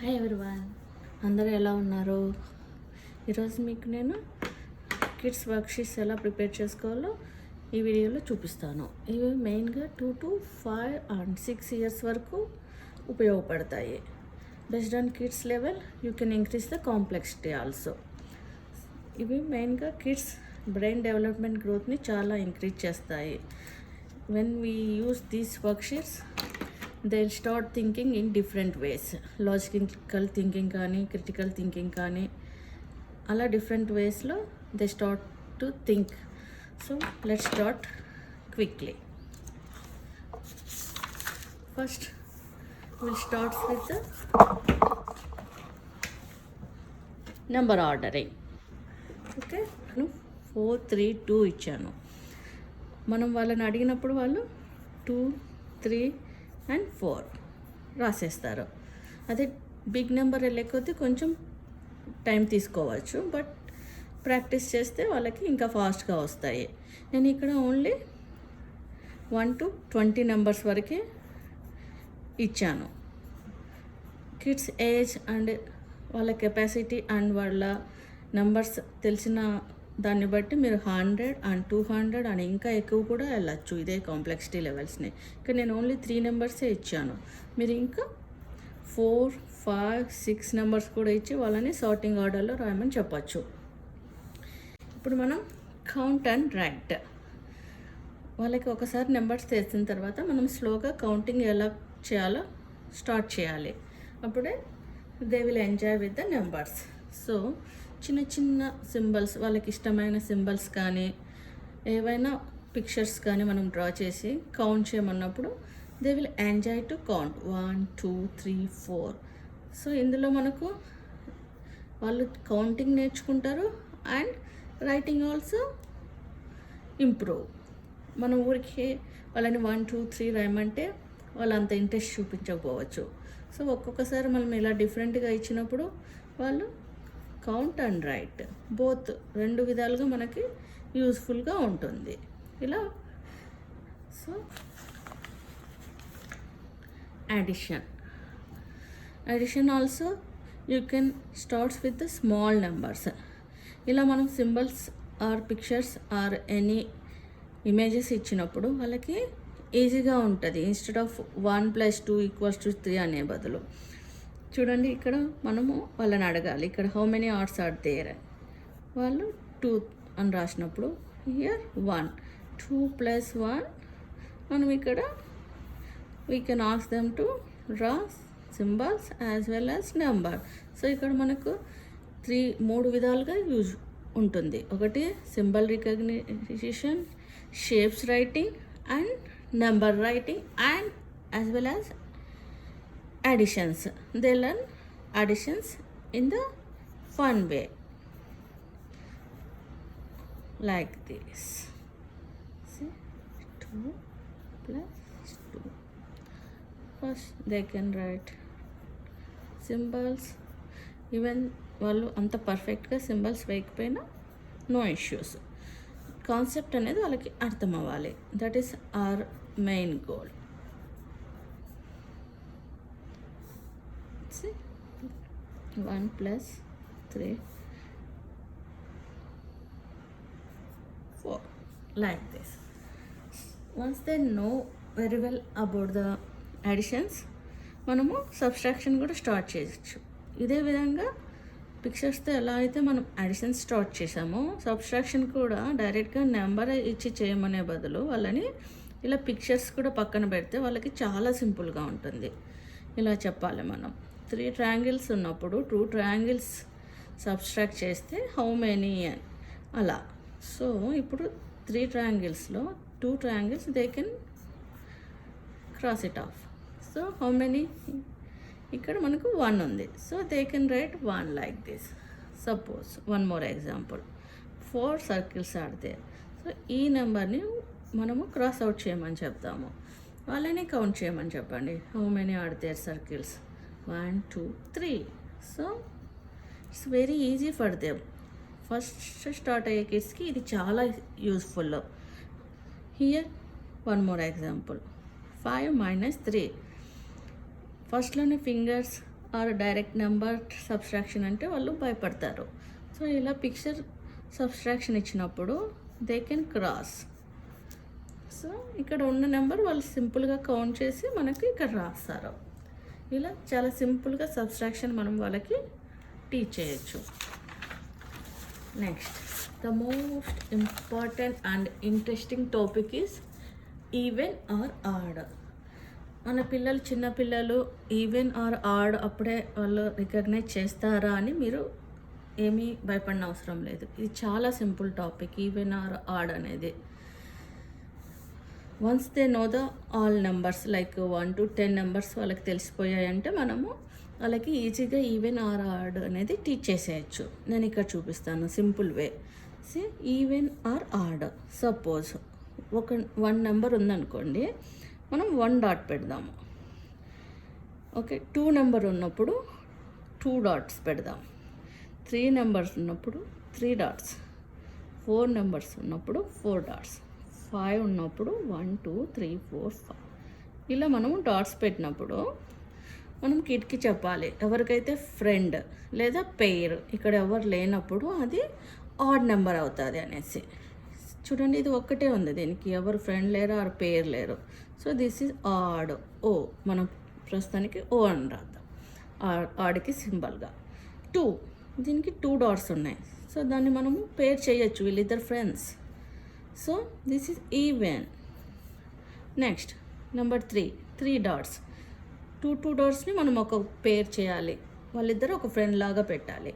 Hi everyone, అందరూ ఎలా ఉన్నారు? ఈరోజు మీకు నేను కిడ్స్ వర్క్షీట్స్ ఎలా ప్రిపేర్ చేసుకోవాలో ఈ వీడియోలో చూపిస్తాను. ఇవి మెయిన్గా 2 to 5 and 6 ఇయర్స్ వరకు ఉపయోగపడతాయి. Based on kids level you can increase the complexity also. ఇవి మెయిన్గా కిడ్స్ బ్రెయిన్ డెవలప్మెంట్ గ్రోత్ని చాలా ఇంక్రీజ్ చేస్తాయి. When we use these worksheets they'll start thinking in different ways. Logical thinking కానీ క్రిటికల్ థింకింగ్ కానీ అలా డిఫరెంట్ వేస్లో they start to think. So let's start quickly. First will start with number ordering. Okay, నేను 4, 3, 2 ఇచ్చాను. మనం వాళ్ళని అడిగినప్పుడు వాళ్ళు 2, 3 and 4 రాసేస్తారు. అదే బిగ్ నెంబర్ లేకపోతే కొంచెం టైం తీసుకోవచ్చు, బట్ ప్రాక్టీస్ చేస్తే వాళ్ళకి ఇంకా ఫాస్ట్గా వస్తాయి. నేను ఇక్కడ ఓన్లీ 1 to 20 నెంబర్స్ వరకే ఇచ్చాను. కిడ్స్ ఏజ్ అండ్ వాళ్ళ కెపాసిటీ అండ్ వాళ్ళ నెంబర్స్ తెలిసిన దాన్ని బట్టి మీరు 100 and 200 and ఇంకా ఎక్కువ కూడా వెళ్ళచ్చు ఇదే కాంప్లెక్సిటీ లెవెల్స్ని. ఇక్కడ నేను ఓన్లీ 3 నెంబర్సే ఇచ్చాను. మీరు ఇంకా 4, 5, 6 నెంబర్స్ కూడా ఇచ్చి వాళ్ళని సార్టింగ్ ఆర్డర్లో రాయమని చెప్పచ్చు. ఇప్పుడు మనం కౌంట్ అండ్ రైట్. వాళ్ళకి ఒకసారి నెంబర్స్ తెలిసిన తర్వాత మనం స్లోగా కౌంటింగ్ ఎలా చేయాలో స్టార్ట్ చేయాలి. అప్పుడే they will enjoy with the numbers. So చిన్న చిన్న సింబల్స్, వాళ్ళకి ఇష్టమైన సింబల్స్ కానీ ఏవైనా పిక్చర్స్ కానీ మనం డ్రా చేసి కౌంట్ చేయమన్నప్పుడు they will enjoy to count 1, 2, 3, 4. So ఇందులో మనకు వాళ్ళు కౌంటింగ్ నేర్చుకుంటారు అండ్ రైటింగ్ ఆల్సో ఇంప్రూవ్. మనం ఊరికి వాళ్ళని 1, 2, 3 రాయమంటే వాళ్ళు అంత ఇంట్రెస్ట్ చూపించకపోవచ్చు. సో ఒక్కొక్కసారి మనం ఇలా డిఫరెంట్గా ఇచ్చినప్పుడు వాళ్ళు కౌంట్ అండ్ రైట్ బోత్ రెండు విధాలుగా మనకి యూస్ఫుల్గా ఉంటుంది ఇలా. So addition also you can starts with the small numbers. ఇలా మనం symbols or pictures or any images ఇచ్చినప్పుడు వాళ్ళకి ఈజీగా ఉంటుంది. ఇన్స్టెడ్ ఆఫ్ 1 + 2 = 3 అనే బదులు చూడండి, ఇక్కడ మనము వాళ్ళని అడగాలి, ఇక్కడ how many arts are there. వాళ్ళు 2 అని రాసినప్పుడు హియర్ 1, 2 + 1 మనం ఇక్కడ we can ask them to draw symbols as well as number. So ఇక్కడ మనకు 3 విధాలుగా యూజ్ ఉంటుంది. ఒకటి symbol recognition, shapes writing and number writing and as well as additions. They learn additions in the fun way like this. See, 2 + 2. First they can write symbols. Even వాళ్ళు అంత పర్ఫెక్ట్గా symbols వేయకపోయినా no issues. Concept అనేది వాళ్ళకి అర్థం అవ్వాలి. That is our main goal. See, 1 + 3, 4 like this. Once they know very well about the additions, మనము subtraction కూడా స్టార్ట్ చేయొచ్చు. ఇదే విధంగా పిక్చర్స్తో ఎలా అయితే మనం అడిషన్ స్టార్ట్ చేసామో సబ్స్ట్రాక్షన్ కూడా డైరెక్ట్గా నెంబర్ ఇచ్చి చేయమనే బదులు వాళ్ళని ఇలా పిక్చర్స్ కూడా పక్కన పెడితే వాళ్ళకి చాలా సింపుల్గా ఉంటుంది. ఇలా చెప్పాలి మనం. 3 ట్రయాంగిల్స్ ఉన్నప్పుడు 2 ట్రయాంగిల్స్ సబ్స్ట్రాక్ట్ చేస్తే హౌ మెనీ అని అలా. సో ఇప్పుడు 3 ట్రయాంగిల్స్లో 2 triangles they can cross it off. So how many, ఇక్కడ మనకు 1 ఉంది. So they can write 1 like this. Suppose 1 more example, 4 circles are there. So ఈ నెంబర్ని మనము క్రాస్ అవుట్ చేయమని చెప్తాము. వాళ్ళని కౌంట్ చేయమని చెప్పండి. How many are there circles? 1, 2, 3. So it's very easy for them. First start అయ్యే కిడ్స్కి ఇది చాలా యూస్ఫుల్. Here 1 more example, 5 - 3. ఫస్ట్లోనే fingers are direct number subtraction అంటే వాళ్ళు భయపడతారు. సో ఇలా పిక్చర్ సబ్స్ట్రాక్షన్ ఇచ్చినప్పుడు దే కెన్ క్రాస్. సో ఇక్కడ ఉన్న నెంబర్ వాళ్ళు సింపుల్గా కౌంట్ చేసి మనకి ఇక్కడ రాస్తారు. ఇలా చాలా సింపుల్గా సబ్స్ట్రాక్షన్ మనం వాళ్ళకి టీచ్ చేయొచ్చు. Next the most important and interesting topic is even or odd. మన పిల్లలు చిన్నపిల్లలు ఈవెన్ ఆర్ ఆడ్ అప్పుడే వాళ్ళు రికగ్నైజ్ చేస్తారా అని మీరు ఏమీ భయపడిన అవసరం లేదు. ఇది చాలా simple topic even or odd అనేది. Once they know the all numbers like 1 to 10 numbers వాళ్ళకి తెలిసిపోయాయంటే మనము వాళ్ళకి ఈజీగా ఈవెన్ ఆర్ ఆడ్ అనేది టీచ్ చేసేయచ్చు. నేను ఇక్కడ చూపిస్తాను simple way. See even or odd, suppose ఒక 1 నెంబర్ ఉందనుకోండి, మనం 1 డాట్ పెడదాము. ఓకే, 2 నెంబర్ ఉన్నప్పుడు 2 డాట్స్ పెడదాం. 3 నెంబర్స్ ఉన్నప్పుడు 3 డాట్స్. 4 నెంబర్స్ ఉన్నప్పుడు 4 డాట్స్. 5 ఉన్నప్పుడు 1 2 3 4 5. ఇలా మనము డాట్స్ పెట్టినప్పుడు మనం కిడ్కి చెప్పాలి, ఎవరికైతే ఫ్రెండ్ లేదా పెయిర్ ఇక్కడ ఎవరు లేనప్పుడు అది ఆడ్ నెంబర్ అవుతుంది అనేసి. చూడండి, ఇది ఒక్కటే ఉంది, దీనికి ఎవరు ఫ్రెండ్ లేరు ఆర్ పేరు లేరు. So this is odd. ఓ మనం ప్రస్తుతానికి ఓ అని రాద్దాం ఆడ్కి సింబల్గా. 2, దీనికి 2 డాట్స్ ఉన్నాయి. సో దాన్ని మనము పేర్ చేయొచ్చు, వీళ్ళిద్దరు friends. So this is even. Next number 3 dots. 2 డాట్స్ని మనం ఒక పేర్ చేయాలి, వాళ్ళిద్దరు ఒక ఫ్రెండ్ లాగా పెట్టాలి.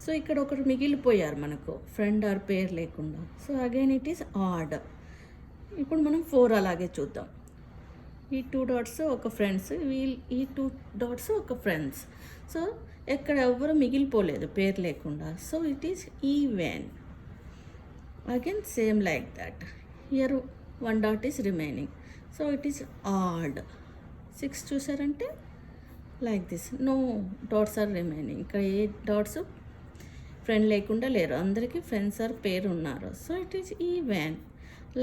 సో ఇక్కడ ఒకరు మిగిలిపోయారు మనకు ఫ్రెండ్ ఆర్ పేర్ లేకుండా. So again it is odd. ఇప్పుడు మనం 4 అలాగే చూద్దాం. ఈ 2 డాట్స్ ఒక ఫ్రెండ్స్, ఈ 2 డాట్స్ ఒక ఫ్రెండ్స్. సో ఎక్కడ ఎవరు మిగిలిపోలేదు పేరు లేకుండా. So it is even. Again same like that. Here 1 dot is remaining. So it is odd. 6 చూసారంటే like this, no dots are remaining. ఇక్కడ ఏ డాట్స్ ఫ్రెండ్ లేకుండా లేరు, అందరికీ ఫ్రెండ్స్ ఆర్ పేరు ఉన్నారు. So it is even.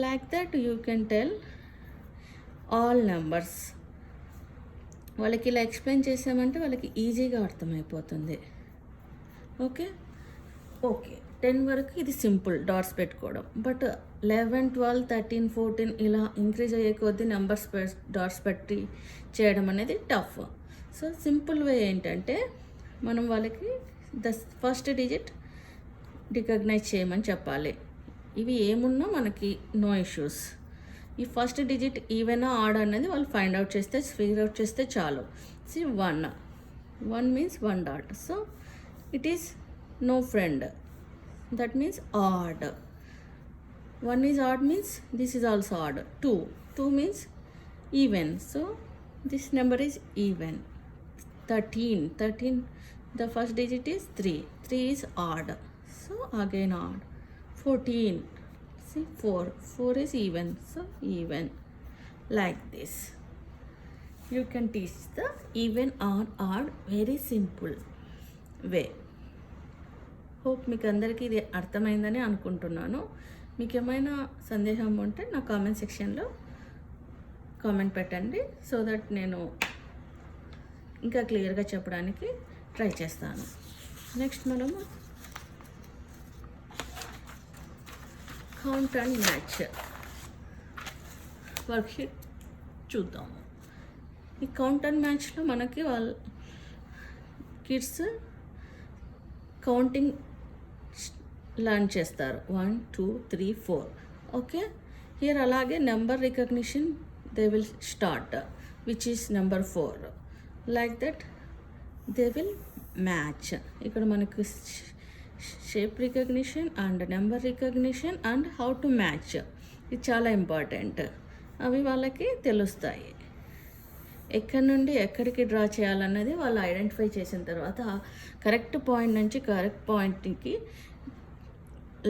Like that you can tell all numbers. వాళ్ళకి ఇలా ఎక్స్ప్లెయిన్ చేసామంటే వాళ్ళకి ఈజీగా అర్థమైపోతుంది. ఓకే, 10 వరకు ఇది సింపుల్ డాట్స్ పెట్టుకోవడం. బట్ 11 12 13 14 ఇలా ఇంక్రీజ్ అయ్యే కొద్దీ నెంబర్స్ డాట్స్ పెట్టి చేయడం అనేది టఫ్. సో సింపుల్ వే ఏంటంటే మనం వాళ్ళకి ఫస్ట్ డిజిట్ రికగ్నైజ్ చేయమని చెప్పాలి. ఇవి ఏమున్నా మనకి నో ఇష్యూస్. ఈ ఫస్ట్ డిజిట్ ఈవెనా ఆడ్ అనేది వాళ్ళు ఫిగర్ అవుట్ చేస్తే చాలు. See 1 means 1 dot. So it is no friend, that means odd. 1 is odd means this is also odd. 2 means even. So this number is even. 13, the first digit is 3 is odd. So again odd. 14, see 4 is even. So even. Like this. You can teach the even or odd very simple way. Hope మీకు అందరికీ ఇది అర్థమైందని అనుకుంటున్నాను. మీకు ఏమైనా సందేహం ఉంటే నా కామెంట్ సెక్షన్లో కామెంట్ పెట్టండి, సో దట్ నేను ఇంకా క్లియర్గా చెప్పడానికి ట్రై చేస్తాను. నెక్స్ట్ మనము కౌంట్ అండ్ మ్యాచ్ వర్క్షీట్ చూద్దాము. ఈ కౌంట్ అండ్ మ్యాచ్లో మనకి వాళ్ళ కిడ్స్ కౌంటింగ్ లర్న్ చేస్తారు. 1 2 3 4. ఓకే, హియర్ అలాగే number recognition they will start, which is number 4. Like that they will match. ఇక్కడ మనకు shape recognition and number recognition and how to match, ఇది చాలా ఇంపార్టెంట్. అవి వాళ్ళకి తెలుస్తాయి. ఎక్కడి నుండి ఎక్కడికి డ్రా చేయాలన్నది వాళ్ళు ఐడెంటిఫై చేసిన తర్వాత కరెక్ట్ పాయింట్ నుంచి కరెక్ట్ పాయింట్కి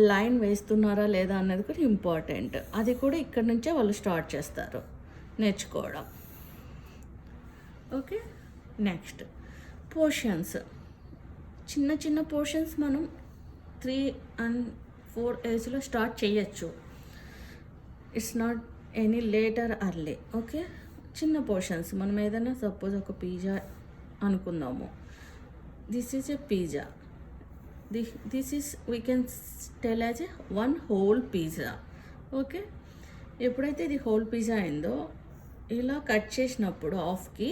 లైన్ వేస్తున్నారా లేదా అన్నది కూడా ఇంపార్టెంట్. అది కూడా ఇక్కడ నుంచే వాళ్ళు స్టార్ట్ చేస్తారు నేర్చుకోవడం. Okay, next portions. చిన్న పోర్షన్స్ మనం 3 and 4 ఏజ్లో స్టార్ట్ చేయొచ్చు. It's not any later early. Okay, చిన్న పోర్షన్స్ మనం ఏదైనా సపోజ్ ఒక పిజ్జా అనుకుందాము, this is a pizza. This is, we can tell as a one whole pizza. Okay, ఎప్పుడైతే ఇది హోల్ పిజ్జా అయిందో ఇలా కట్ చేసినప్పుడు హాఫ్కి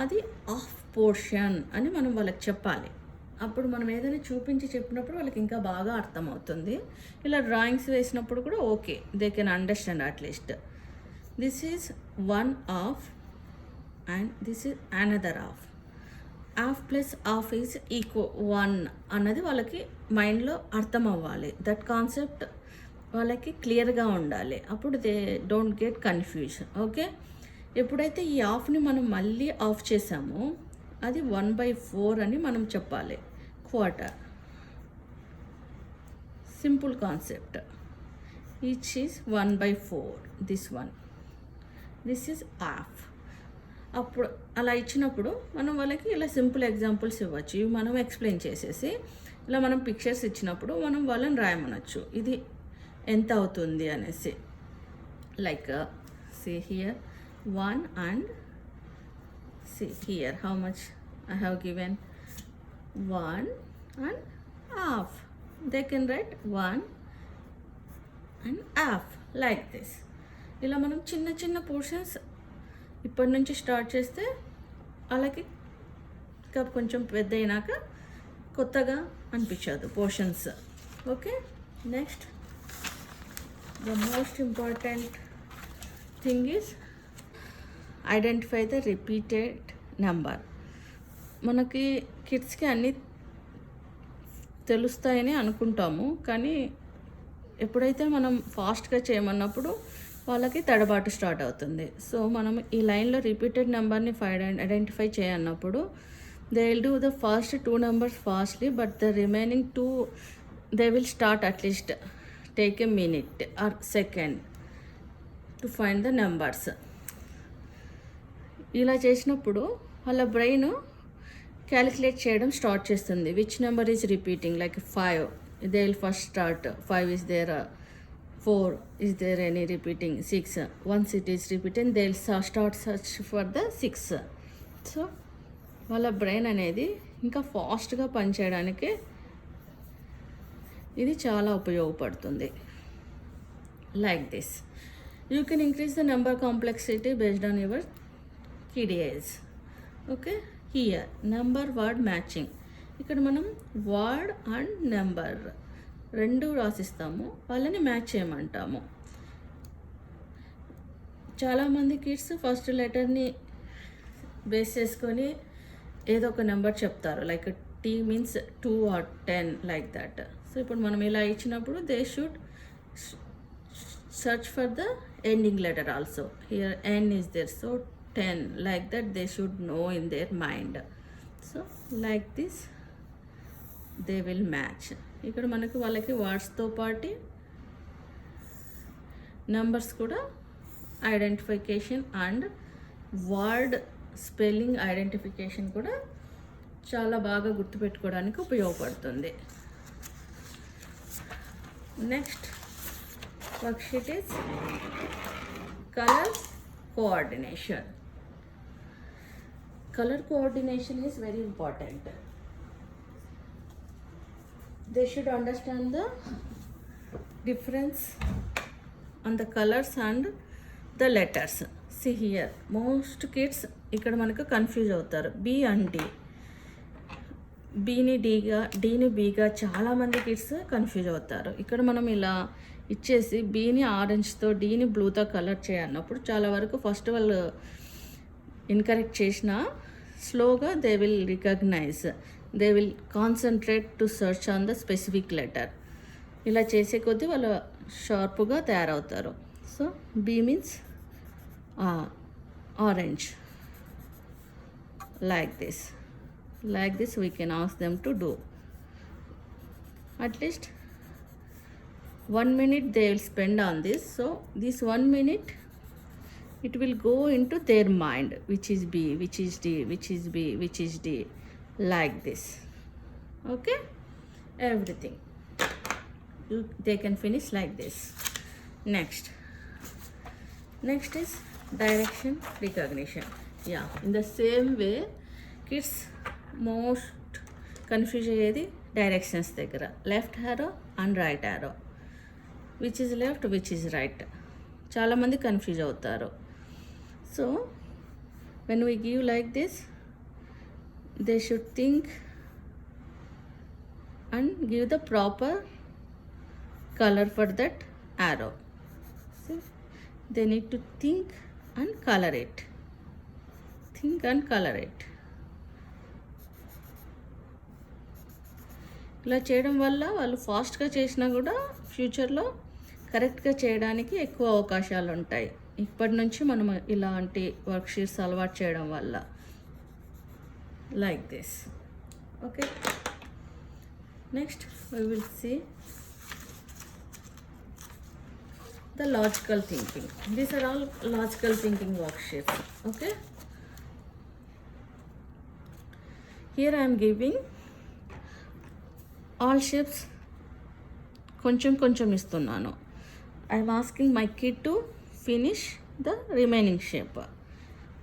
అది హాఫ్ పోర్షన్ అని మనం వాళ్ళకి చెప్పాలి. అప్పుడు మనం ఏదైనా చూపించి చెప్పినప్పుడు వాళ్ళకి ఇంకా బాగా అర్థమవుతుంది. ఇలా డ్రాయింగ్స్ వేసినప్పుడు కూడా okay, they can understand at least. This is one half and this is another half. Half plus half is equal one అన్నది వాళ్ళకి మైండ్లో అర్థం అవ్వాలి. దట్ కాన్సెప్ట్ వాళ్ళకి క్లియర్గా ఉండాలి. అప్పుడు they don't get confusion. Okay, ఎప్పుడైతే ఈ హాఫ్ని మనం మళ్ళీ ఆఫ్ చేసామో అది 1/4 అని మనం చెప్పాలి. Quarter, simple concept. Each is 1/4. This is half. అప్పుడు అలా ఇచ్చినప్పుడు మనం వాళ్ళకి ఇలా సింపుల్ ఎగ్జాంపుల్స్ ఇవ్వచ్చు. ఇవి మనం ఎక్స్ప్లెయిన్ చేసేసి ఇలా మనం పిక్చర్స్ ఇచ్చినప్పుడు మనం వాళ్ళని రాయమనొచ్చు ఇది ఎంత అవుతుంది అనేసి. Like see here 1 and see here how much I have given 1 and half. They can write 1 and half like this. ఇలా మనం చిన్న చిన్న పోర్షన్స్ ఇప్పటి నుంచి స్టార్ట్ చేస్తే అలాగే ఇంకా కొంచెం పెద్ద అయినాక కొత్తగా అనిపించదు portions. Okay, next the most important thing is identify the repeated number. మనకి కిడ్స్కి అన్నీ తెలుస్తాయని అనుకుంటాము, కానీ ఎప్పుడైతే మనం ఫాస్ట్గా చేయమన్నప్పుడు వాళ్ళకి తడబాటు స్టార్ట్ అవుతుంది. సో మనం ఈ లైన్లో రిపీటెడ్ నెంబర్ని ఐడెంటిఫై చేయన్నప్పుడు they will do the first 2 numbers ఫాస్ట్లీ, but the remaining 2 they will start at least take a minute or second to find the numbers. ఇలా చేసినప్పుడు వాళ్ళ బ్రెయిన్ క్యాలిక్యులేట్ చేయడం స్టార్ట్ చేస్తుంది. Which number is repeating, like 5 they will first start 5 is there, 4 is there any repeating, 6 once it is repeating they will start search for the 6. So వాళ్ళ brain అనేది ఇంకా ఫాస్ట్గా పనిచేయడానికి ఇది చాలా ఉపయోగపడుతుంది. Like this you can increase the number complexity based on your kid age. Okay, here number word matching. ఇక్కడ మనం వర్డ్ అండ్ నెంబర్ రెండు రాసిస్తాము, వాళ్ళని మ్యాచ్ చేయమంటాము. చాలామంది కిడ్స్ ఫస్ట్ లెటర్ని బేస్ చేసుకొని ఏదో ఒక నెంబర్ చెప్తారు, like tea means 2 or 10 like that. So ఇప్పుడు మనం ఇలా ఇచ్చినప్పుడు they should search for the ending letter also. Here n is there, so 10 like that they should know in their mind. So like this they will match. ఇక్కడ మనకి వాళ్ళకి వర్డ్స్తో పాటు numbers కూడా identification and word spelling identification కూడా చాలా బాగా గుర్తుపెట్టుకోవడానికి ఉపయోగపడుతుంది. Next worksheet is colours coordination. Color coordination is very important. They should understand the difference on the colors and the letters. See here, most kids ఇక్కడ మనకు confuse అవుతారు. B and D, బీని డీగా డీని బీగా చాలామంది kids confuse అవుతారు. ఇక్కడ మనం ఇలా ఇచ్చేసి బీని ఆరెంజ్తో డీని బ్లూతో colour చేయన్నప్పుడు చాలా వరకు ఫస్ట్ వాళ్ళు ఇన్కరెక్ట్ చేసిన స్లోగా they will recognize, they will concentrate to search on the specific letter. ఇలా చేసే కొద్దీ వాళ్ళు షార్ప్గా తయారవుతారు. So B means orange. Like this we can ask them to do. At least 1 minute they will spend on this. So this 1 minute it will go into their mind, which is B, which is D, which is B, which is D, like this. Okay, everything they can finish like this. Next is direction recognition. Yeah, in the same way kids most confuse అయ్యేది directions దగ్గర, left arrow and right arrow, which is left which is right, చాలామంది confuse అవుతారు. So when we give like this, they should think and give the proper color for that arrow. See, they need to think and color it. Think and color it. ఇలా చేయడం వల్ల వాళ్ళు ఫాస్ట్గా చేసినా కూడా ఫ్యూచర్లో కరెక్ట్గా చేయడానికి ఎక్కువ అవకాశాలు ఉంటాయి. ఇప్పటి నుంచి మనం ఇలాంటి వర్క్షీట్స్ అలవాటు చేయడం వల్ల. Like this. Okay, next we will see the logical thinking. These are all logical thinking worksheets. Okay, here I am giving all shapes కొంచెం ఇస్తున్నాను. I am asking my kid to finish the remaining shape.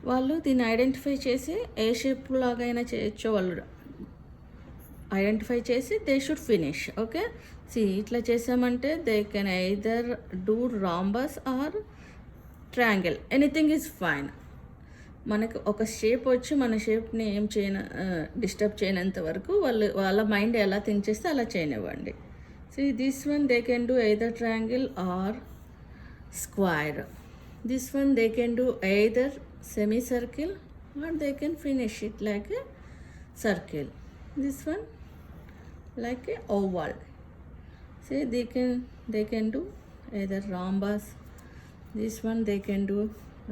వాళ్ళు దీన్ని identify చేసి ఏ shape లాగైనా చేయొచ్చో వాళ్ళు identify చేసి they should finish. Okay, ఇట్లా చేసామంటే they can either do rhombus or triangle, anything is fine. మనకు ఒక షేప్ వచ్చి మన షేప్ని ఏం డిస్టర్బ్ చేయనంత వరకు వాళ్ళ మైండ్ ఎలా థింక్ చేస్తే అలా చేయనివ్వండి. This one they can do either triangle or square. This one they can do either semicircle or they can finish it like a circle. This one like a oval. See, they can do either rhombus. This one they can do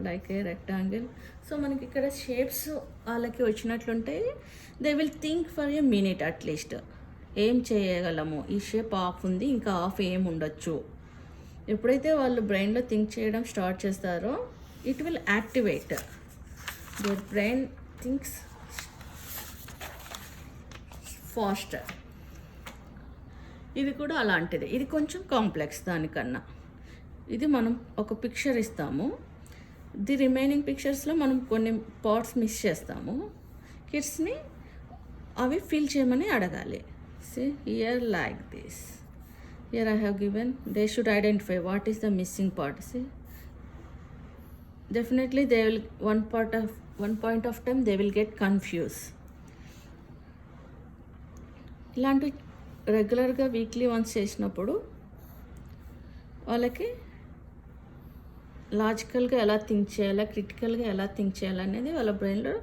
like a rectangle. So మనకి ఇక్కడ shapes వాళ్ళకి వచ్చినట్లుంటాయి. They will think for a minute at least, ఏం చేయగలము, ఈ shape of ఉంది, ఇంకా of ఏం ఉండొచ్చు. ఎప్పుడైతే వాళ్ళు బ్రెయిన్లో థింక్ చేయడం స్టార్ట్ చేస్తారో it will activate their brain thinks faster. ఇది కూడా అలాంటిది, ఇది కొంచెం కాంప్లెక్స్ దానికన్నా. ఇది మనం ఒక పిక్చర్ ఇస్తాము, ది రిమైనింగ్ పిక్చర్స్లో మనం కొన్ని పార్ట్స్ మిస్ చేస్తాము. కిడ్స్ని అవి ఫిల్ చేయమని అడగాలి. See here like this. Here I have given, they should identify what is the missing part. See, definitely they will one point of time they will get confused. ఇలాంటి రెగ్యులర్గా weekly once చేసినప్పుడు వాళ్ళకి లాజికల్గా ఎలా think చేయాలా, క్రిటికల్గా ఎలా think చేయాలనేది వాళ్ళ బ్రెయిన్లో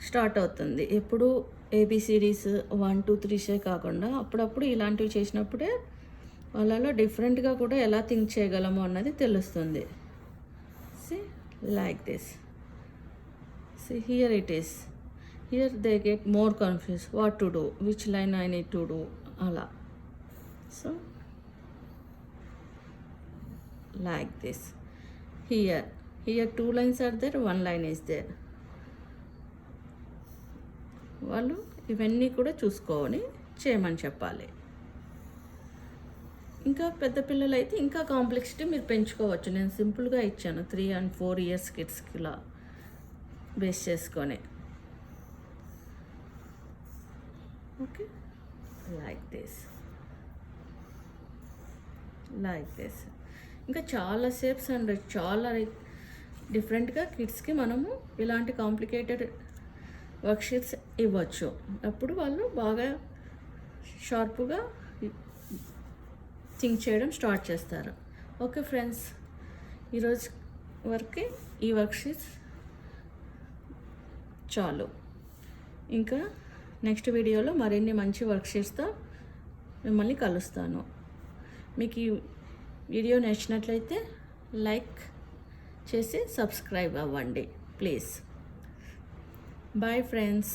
స్టార్ట్ అవుతుంది. ఎప్పుడు ఏబిసిడీస్ 1 2 3 కాకుండా అప్పుడప్పుడు ఇలాంటివి చేసినప్పుడే వాళ్ళలో డిఫరెంట్గా కూడా ఎలా థింక్ చేయగలము అన్నది తెలుస్తుంది. C like this. See here it is. Here they get more confused what to do, which line I need to do, ala. So like this. Here 2 lines are there, 1 line is there. వాళ్ళు ఇవన్నీ కూడా చూసుకొని చేయమని చెప్పాలి. ఇంకా పెద్ద పిల్లలు అయితే ఇంకా కాంప్లెక్సిటీ మీరు పెంచుకోవచ్చు. నేను సింపుల్గా ఇచ్చాను 3 and 4 years కిడ్స్కి ఇలా బేస్ చేసుకొని. Okay, like this. ఇంకా చాలా షేప్స్ అండ్ చాలా డిఫరెంట్గా కిడ్స్కి మనము ఇలాంటి కాంప్లికేటెడ్ వర్క్షీట్స్ ఇవ్వచ్చు. అప్పుడు వాళ్ళు బాగా షార్ప్గా థింక్ చేయడం స్టార్ట్ చేస్తారు. ఓకే ఫ్రెండ్స్, ఈరోజు వరకే ఈ వర్క్షీట్స్ చాలు. ఇంకా నెక్స్ట్ వీడియోలో మరిన్ని మంచి వర్క్షీట్స్తో మిమ్మల్ని కలుస్తాను. మీకు ఈ వీడియో నచ్చినట్లయితే లైక్ చేసి సబ్స్క్రైబ్ అవ్వండి ప్లీజ్. Bye friends.